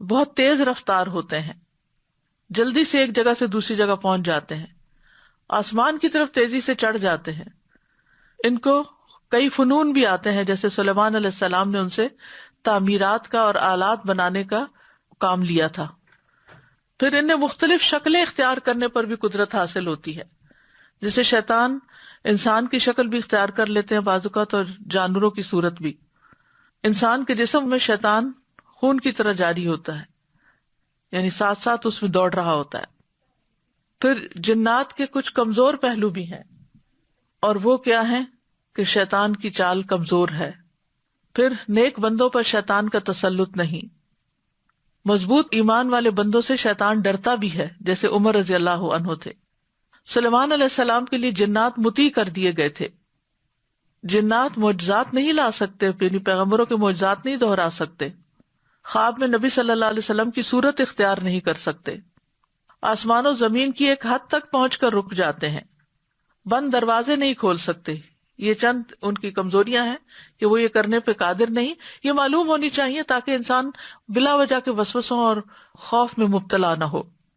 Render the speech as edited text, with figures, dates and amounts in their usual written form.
بہت تیز رفتار ہوتے ہیں، جلدی سے ایک جگہ سے دوسری جگہ پہنچ جاتے ہیں، آسمان کی طرف تیزی سے چڑھ جاتے ہیں۔ ان کو کئی فنون بھی آتے ہیں، جیسے سلیمان علیہ السلام نے ان سے تعمیرات کا اور آلات بنانے کا کام لیا تھا۔ پھر انہیں مختلف شکلیں اختیار کرنے پر بھی قدرت حاصل ہوتی ہے، جیسے شیطان انسان کی شکل بھی اختیار کر لیتے ہیں بعض اوقات، اور جانوروں کی صورت بھی۔ انسان کے جسم میں شیطان خون کی طرح جاری ہوتا ہے، یعنی ساتھ ساتھ اس میں دوڑ رہا ہوتا ہے۔ پھر جنات کے کچھ کمزور پہلو بھی ہیں، اور وہ کیا ہیں کہ شیطان کی چال کمزور ہے۔ پھر نیک بندوں پر شیطان کا تسلط نہیں۔ مضبوط ایمان والے بندوں سے شیطان ڈرتا بھی ہے، جیسے عمر رضی اللہ عنہ تھے۔ سلیمان علیہ السلام کے لیے جنات مطیع کر دیے گئے تھے۔ جنات معجزات نہیں لا سکتے، یعنی پیغمبروں کے معجزات نہیں دہرا سکتے، خواب میں نبی صلی اللہ علیہ وسلم کی صورت اختیار نہیں کر سکتے، آسمان و زمین کی ایک حد تک پہنچ کر رک جاتے ہیں، بند دروازے نہیں کھول سکتے۔ یہ چند ان کی کمزوریاں ہیں کہ وہ یہ کرنے پہ قادر نہیں، یہ معلوم ہونی چاہیے تاکہ انسان بلا وجہ کے وسوسوں اور خوف میں مبتلا نہ ہو۔